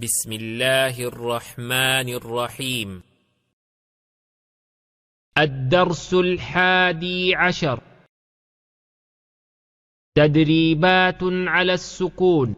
بسم الله الرحمن الرحيم. الدرس 11. تدريبات على السكون.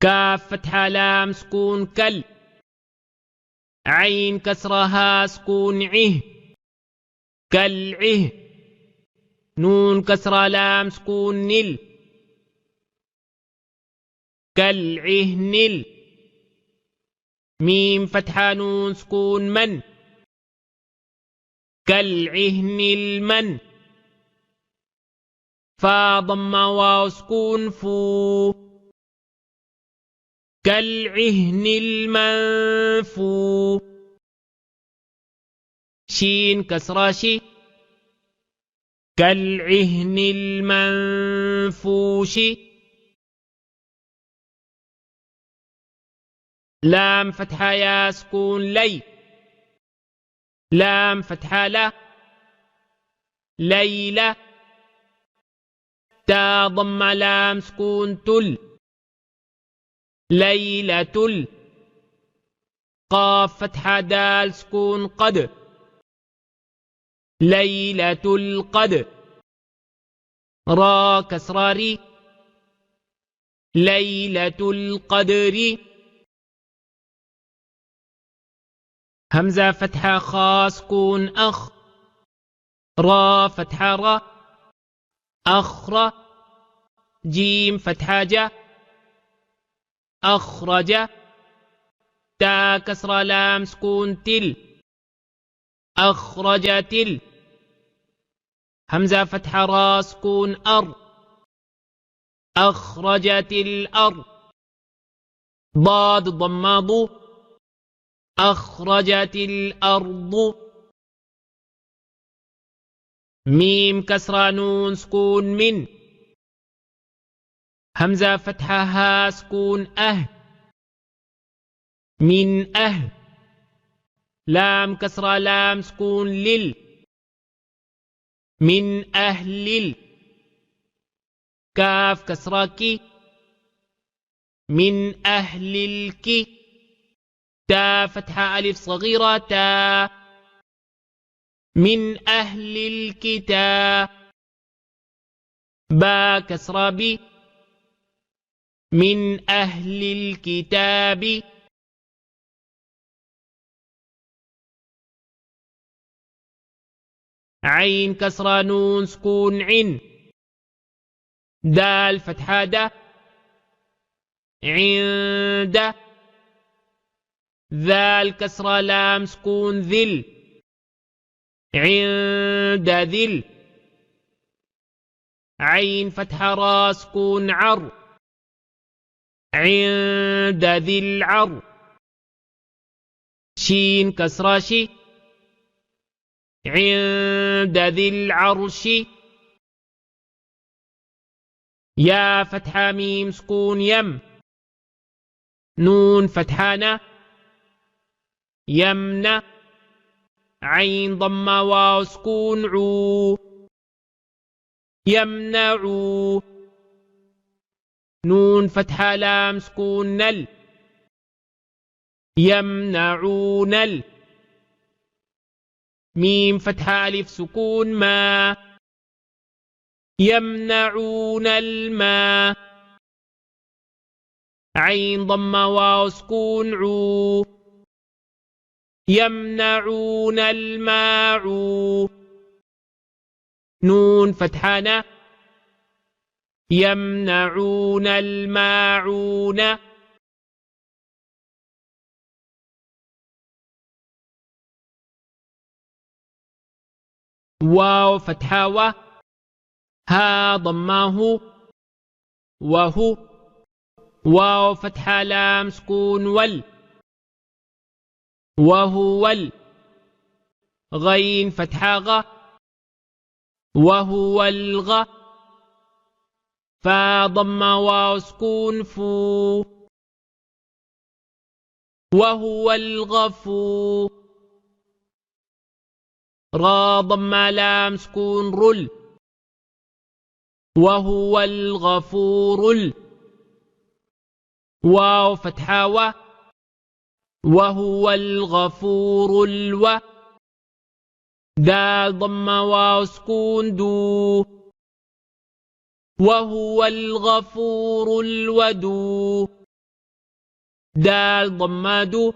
كاف فتحة لام سكون كل. عين كسرها سكون عه كالعه. نون كسرة لام سكون نل كالعهنل. ميم فتحة نون سكون من كالعهن المن. فا ضمة واو سكون فو كالعهن المنفو. شين كسرة شي كالعهن المنفوش. لام فتحة يا سكون لي لام فتحة لا ليلة. تا ضمة لام سكون تل ليلة. قاف فتحة دال سكون قد ليلة القدر. را كسراري ليلة القدر. همزة فتحة خا سكون أخ را فتحة را أخرى. جيم فتحة جا أخرج. تا كسرة لام سكون تل أخرجت ال. همزة فتحة را سكون أر أخرجت الأرض. ضاد ضماض أخرجت الأرض. ميم كسرة نون سكون من. همزة فتحة ها سكون من لام كسرة لام سكون لل من أهل كاف كسرة كي من أهل الكي. تا فتحة ألف صغيرة تا من أهل الكتاب. با كسرة بي من أهل الكتاب. عين كسرة نون سكون عن. دال فتحة دا عند. ذال كسرة لام سكون ذل عند ذل. عين فتحة را سكون عر عند ذي العر. شين كسرة شي عند ذي العرش. يا فتحة ميم سكون يم. نون فتحانة يمنى. عين ضمة واو سكون عو يمنعو. نون فتحة لام سكون نل يمنعون ال. ميم فتحة ألف سكون ما يمنعون الماء. عين ضمة واو سكون عو يمنعون الماعو. نون فتحانة يمنعون الماعون. واو فتحة و ها ضماه وهو واو فتحة لام سكون وهو غين فتحة غ وهو الغ فا ضمة واو سكون فو وهو الغفو را ضمة لام سكون وهو الغفور واو فتحة وهو الغفور دال ضمة واو سكون دو وهو الغفور الودود دال ضمة دو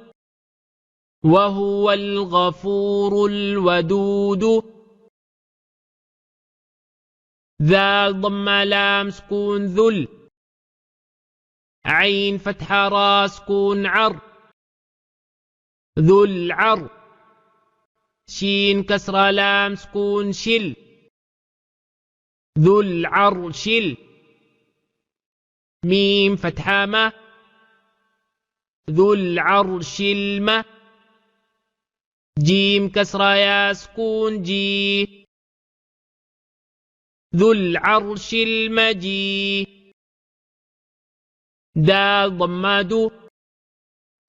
وهو الغفور الودود ذال ضمة لام سكون عين فتحة را سكون ذو العر شين كسرة لام سكون ذو العرش ميم فتحة ما ذو العرش جيم كسرة يا سكون جي ذو العرش المجيد دال ضماد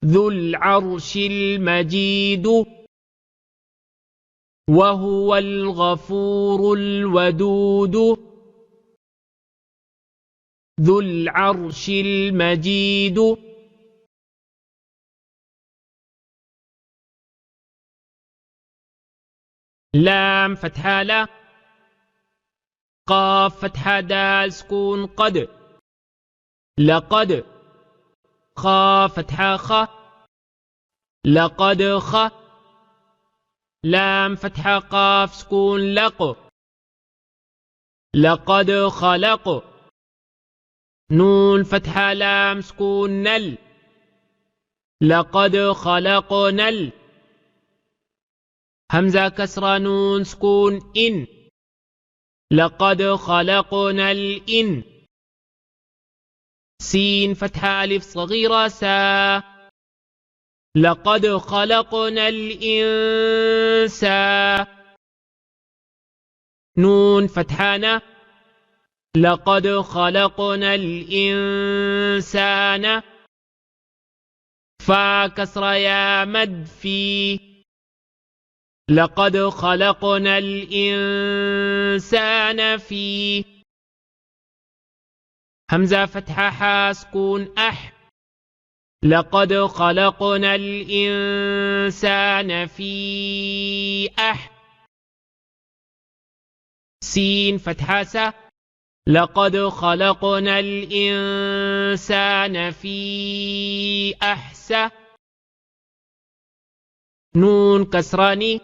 ذو العرش المجيد وهو الغفور الودود ذو العرش المجيد لام فتحة لا قاف فتحة دال سكون لقد خا فتحة خ لقد خ لام فتحة قاف سكون لقد خلق نون فتحة لام سكون لقد خلقنا همزة كسرة نون سكون لقد خلقنا الإن سين فتحة ألف صغيرة سا لقد خلقنا الإنسان نون فتحة لقد خلقنا الإنسان فا كسرة يا مد في لقد خلقنا الإنسان في همزة فتحة حا سكون لقد خلقنا الإنسان في سين فتحة سا لقد خلقنا الإنسان في أحسن نون كسراني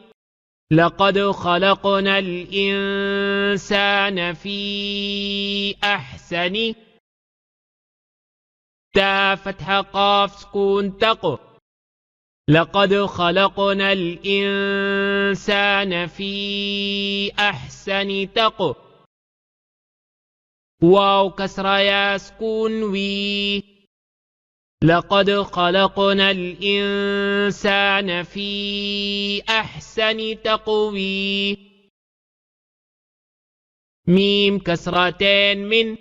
لقد خلقنا الإنسان في أحسن تا فتحة قاف سكون لقد خلقنا الإنسان في أحسن واو كسرة يا سكون وي لقد خلقنا الإنسان في أحسن تقوي ميم كسرتين من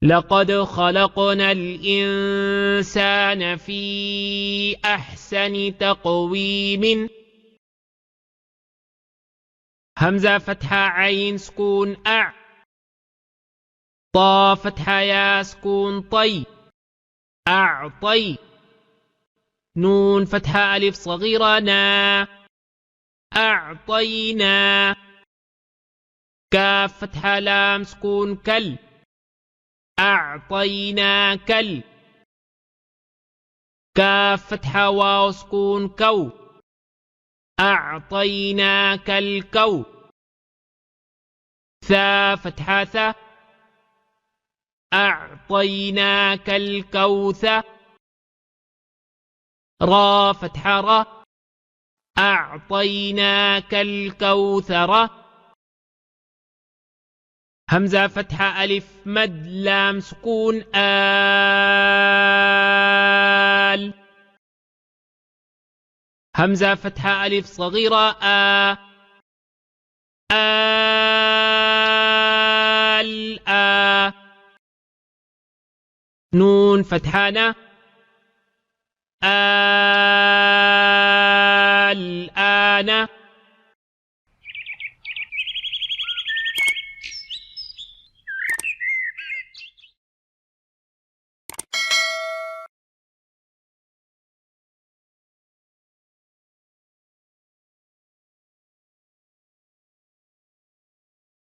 لقد خلقنا الإنسان في أحسن تقويم همزة فتحة عين سكون طا فتحة يا سكون أعطي نون فتحة ألف صغيرة نا أعطينا كاف فتحة لام سكون أعطيناك كاف فتحة واو سكون أعطيناك الكو ثا فتحة ثا أعطيناك الكوثر را فتحة را أعطيناك الكوثر همزة فتحة ألف مد لام سكون همزة فتحة ألف صغيرة نون فتحانة الآن